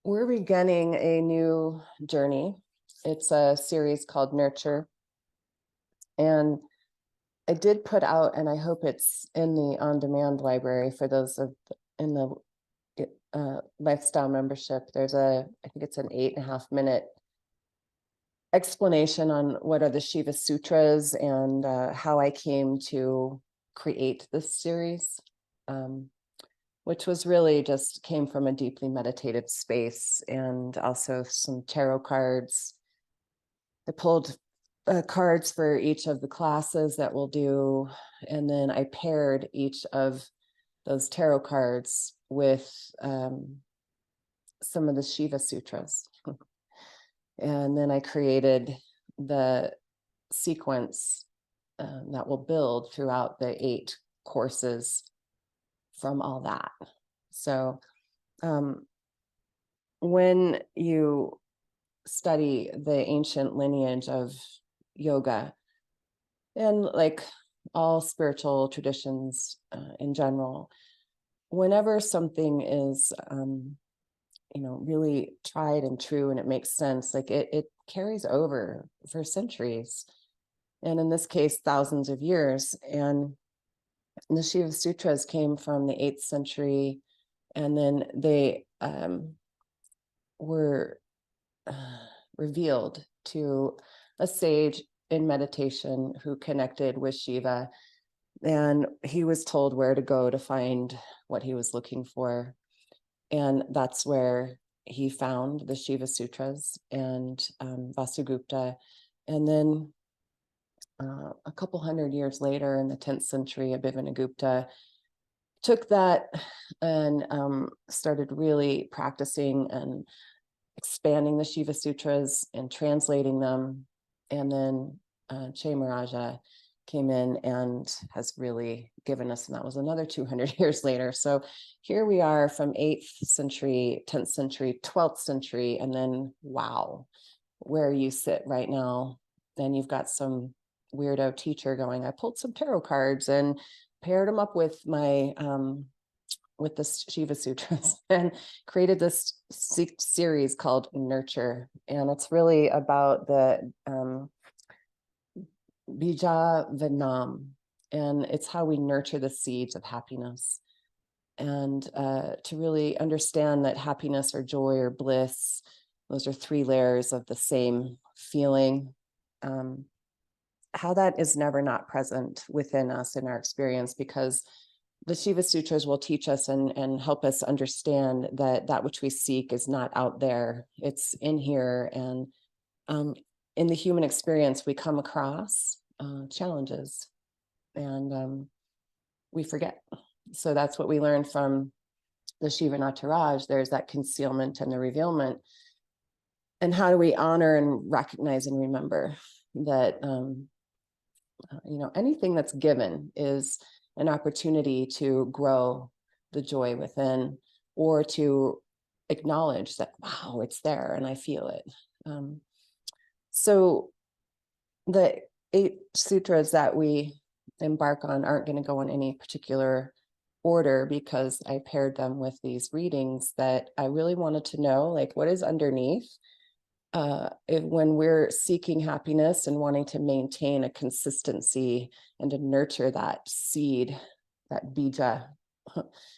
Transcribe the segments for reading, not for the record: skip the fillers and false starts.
We're beginning a new journey. It's a series called Nurture. And I did put out, and I hope it's in the on-demand library for those in the lifestyle membership. There's I think it's an 8.5-minute explanation on what are the Shiva Sutras and how I came to create this series, which was really just came from a deeply meditative space, and also some tarot cards. I pulled cards for each of the classes that we'll do, and then I paired each of those tarot cards with some of the Shiva Sutras. And then I created the sequence that will build throughout the 8 courses from all that. So when you study the ancient lineage of yoga, and like all spiritual traditions in general, whenever something is really tried and true and it makes sense, like it carries over for centuries, and in this case thousands of years. And the Shiva Sutras came from the 8th century, and then they were revealed to a sage in meditation who connected with Shiva, and he was told where to go to find what he was looking for. And that's where he found the Shiva Sutras and Vasugupta. And then a couple hundred years later, in the 10th century, Abhimanyu took that and started really practicing and expanding the Shiva Sutras and translating them. And then Che Maharaja came in and has really given us, and that was another 200 years later. So here we are from 8th century, 10th century, 12th century, and then wow, where you sit right now. Then you've got some weirdo teacher going, I pulled some tarot cards and paired them up with my with the Shiva Sutras and created this series called Nurture. And it's really about the Bija Vanam, and it's how we nurture the seeds of happiness. And to really understand that happiness or joy or bliss, those are 3 layers of the same feeling. How that is never not present within us in our experience, because the Shiva Sutras will teach us and help us understand that which we seek is not out there, it's in here. And in the human experience, we come across challenges and we forget. So that's what we learned from the Shiva Nataraj. There's that concealment and the revealment. And how do we honor and recognize and remember that anything that's given is an opportunity to grow the joy within, or to acknowledge that, wow, it's there and I feel it. So the 8 sutras that we embark on aren't going to go in any particular order, because I paired them with these readings that I really wanted to know, like, what is underneath when we're seeking happiness and wanting to maintain a consistency and to nurture that seed, that bija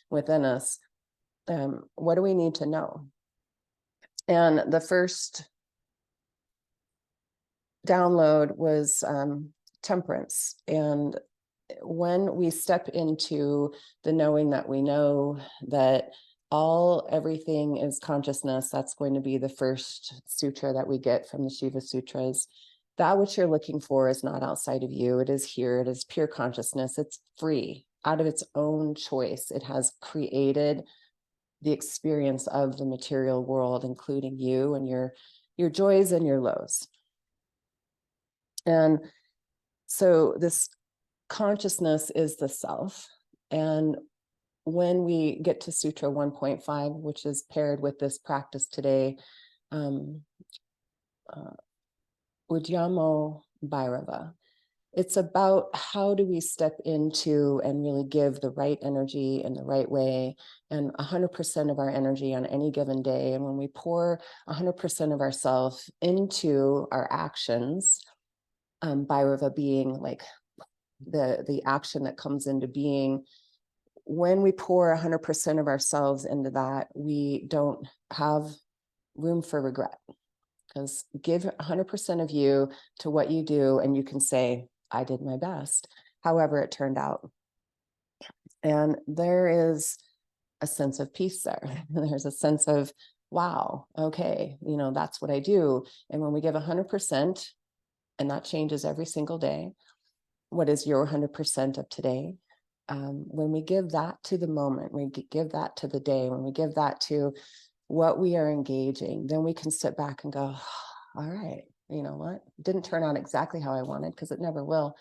within us. What do we need to know? And the first download was Temperance. And when we step into the knowing that we know that everything is consciousness, that's going to be the first sutra that we get from the Shiva Sutras. That which you're looking for is not outside of you. It is here. It is pure consciousness. It's free out of its own choice. It has created the experience of the material world, including you and your joys and your lows. And so this consciousness is the self. And when we get to Sutra 1.5, which is paired with this practice today, Udyamo Bhairava, it's about how do we step into and really give the right energy in the right way, and 100% of our energy on any given day. And when we pour 100% of ourselves into our actions, Bhairava being like the action that comes into being, when we pour 100% of ourselves into that, we don't have room for regret. Because give 100% of you to what you do, and you can say, I did my best, however it turned out. And there is a sense of peace there. There's a sense of, wow, okay, that's what I do. And when we give 100%, and that changes every single day, what is your 100% of today? When we give that to the moment, we give that to the day, when we give that to what we are engaging, then we can sit back and go, all right, you know what? Didn't turn out exactly how I wanted, because it never will,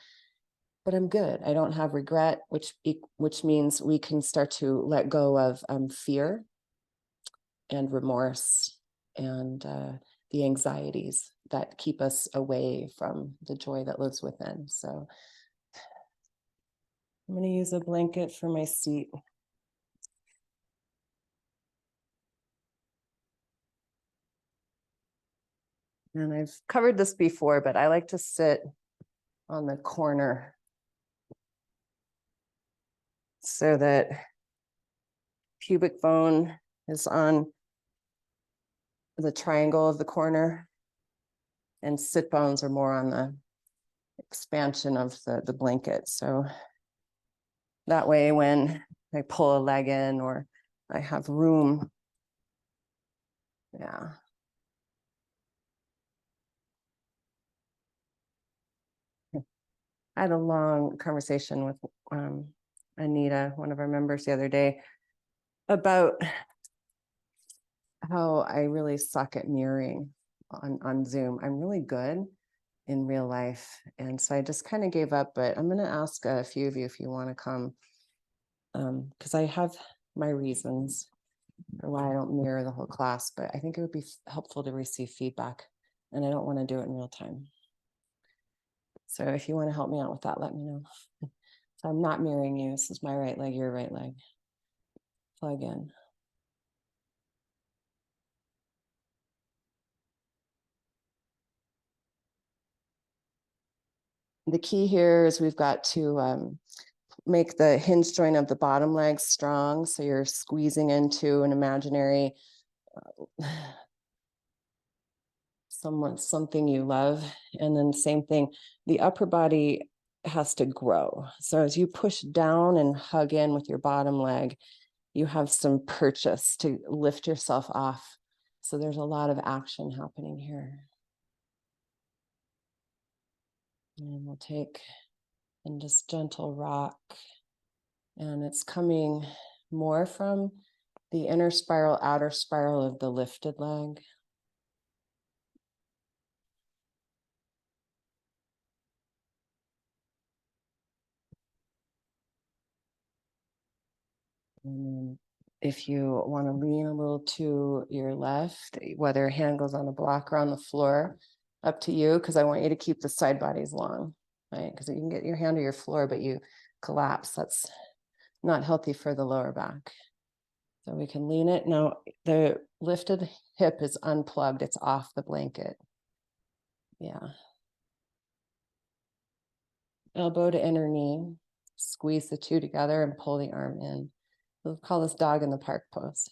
but I'm good. I don't have regret, which means we can start to let go of fear and remorse and the anxieties that keep us away from the joy that lives within. So I'm going to use a blanket for my seat. And I've covered this before, but I like to sit on the corner so that pubic bone is on the triangle of the corner, and sit bones are more on the expansion of the blanket. So that way, when I pull a leg in or I have room, yeah. I had a long conversation with Anita, one of our members, the other day, about how I really suck at mirroring on Zoom. I'm really good in real life. And so I just kind of gave up, but I'm going to ask a few of you if you want to come, because I have my reasons for why I don't mirror the whole class, but I think it would be helpful to receive feedback, and I don't want to do it in real time. So if you want to help me out with that, let me know. So I'm not mirroring you. This is my right leg, your right leg. Plug in. The key here is we've got to make the hinge joint of the bottom leg strong. So you're squeezing into an imaginary something you love. And then same thing, the upper body has to grow. So as you push down and hug in with your bottom leg, you have some purchase to lift yourself off. So there's a lot of action happening here. And we'll take and just gentle rock. And it's coming more from the inner spiral, outer spiral of the lifted leg. And if you want to lean a little to your left, whether a hand goes on the block or on the floor, up to you, because I want you to keep the side bodies long, right? Because you can get your hand to your floor, but you collapse. That's not healthy for the lower back. So we can lean it. Now, the lifted hip is unplugged. It's off the blanket. Yeah. Elbow to inner knee. Squeeze the two together and pull the arm in. We'll call this dog in the park pose.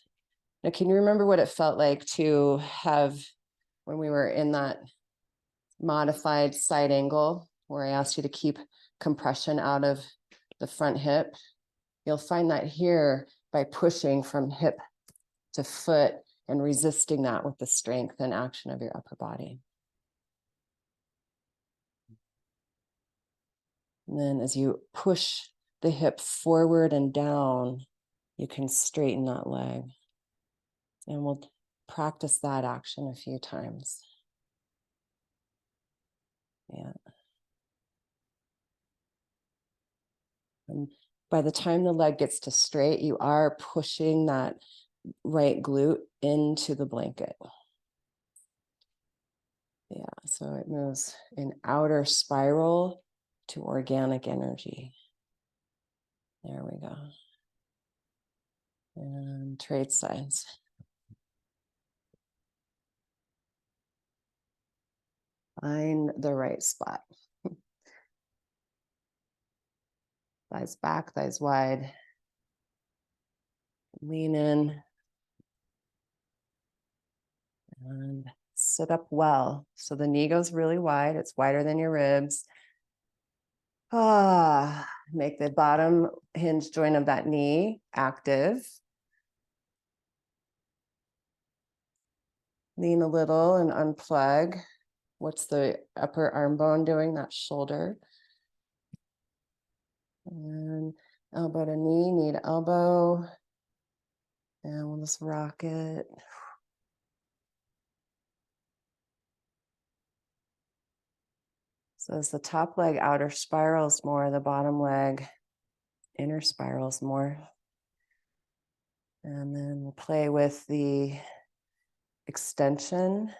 Now, can you remember what it felt like to have when we were in that modified side angle where I asked you to keep compression out of the front hip? You'll find that here by pushing from hip to foot and resisting that with the strength and action of your upper body. And then as you push the hip forward and down, you can straighten that leg. And we'll practice that action a few times. Yeah. And by the time the leg gets to straight, you are pushing that right glute into the blanket. Yeah, so it moves in outer spiral to organic energy. There we go. And trade signs. Find the right spot. Thighs back, thighs wide. Lean in. And sit up well. So the knee goes really wide. It's wider than your ribs. Make the bottom hinge joint of that knee active. Lean a little and unplug. What's the upper arm bone doing? That shoulder. And elbow to knee, knee to elbow. And we'll just rock it. So as the top leg outer spirals more, the bottom leg inner spirals more. And then we'll play with the extension,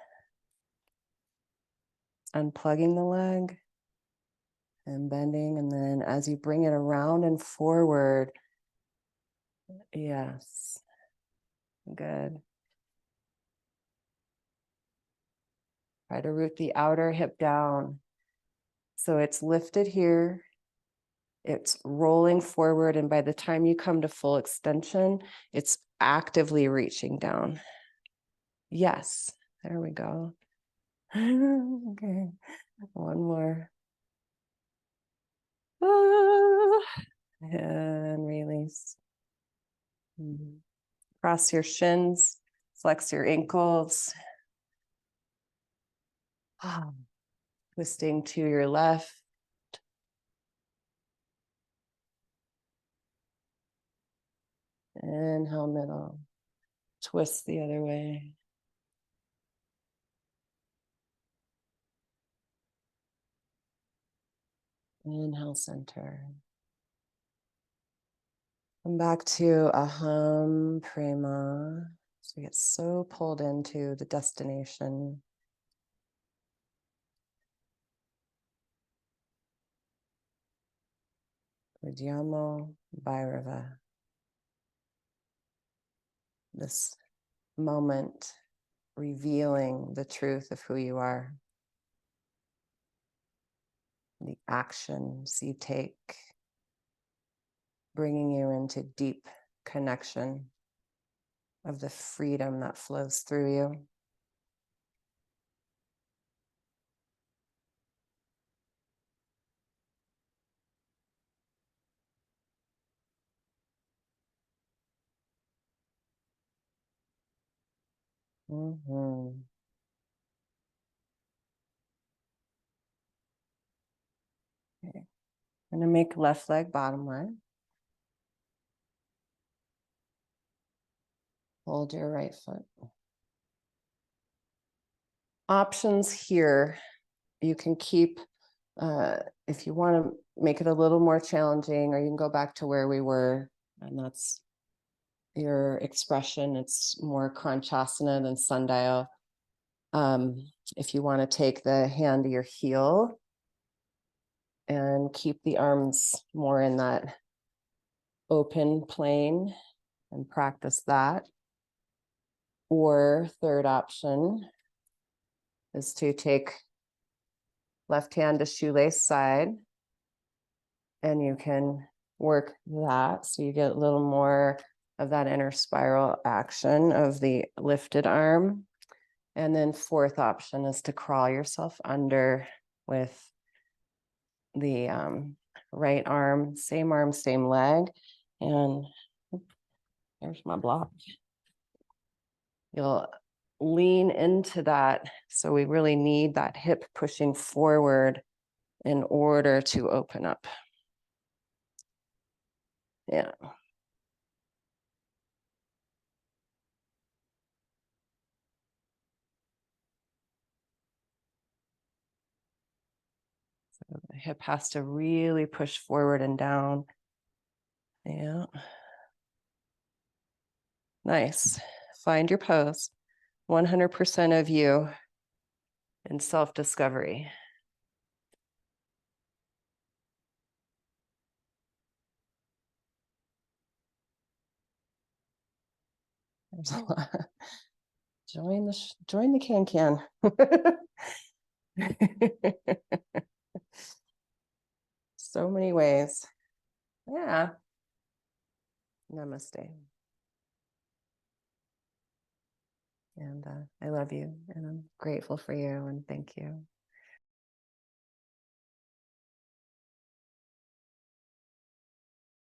unplugging the leg and bending. And then as you bring it around and forward, yes, good. Try to root the outer hip down. So it's lifted here, it's rolling forward, and by the time you come to full extension, it's actively reaching down. Yes, there we go. Okay, one more. And release. Cross your shins, flex your ankles. Twisting to your left. Inhale, middle. Twist the other way. Inhale, center. Come back to Aham Prema. So we get so pulled into the destination. Vidyamo Bhairava. This moment revealing the truth of who you are. The actions you take, bringing you into deep connection of the freedom that flows through you. Mm-hmm. Okay. I'm going to make left leg bottom leg. Hold your right foot. Options here. You can keep, if you want to make it a little more challenging, or you can go back to where we were, and that's your expression. It's more Kranchasana than Sundial. If you want to take the hand to your heel and keep the arms more in that open plane and practice that. Or third option is to take left hand to shoelace side, and you can work that so you get a little more of that inner spiral action of the lifted arm. And then fourth option is to crawl yourself under with the right arm, same leg. And there's my block. You'll lean into that. So we really need that hip pushing forward in order to open up. Yeah. So the hip has to really push forward and down. Yeah. Nice. Find your pose. 100% of you in self-discovery. There's a lot. Join the can. So many ways. Yeah. Namaste. And I love you, and I'm grateful for you, and thank you.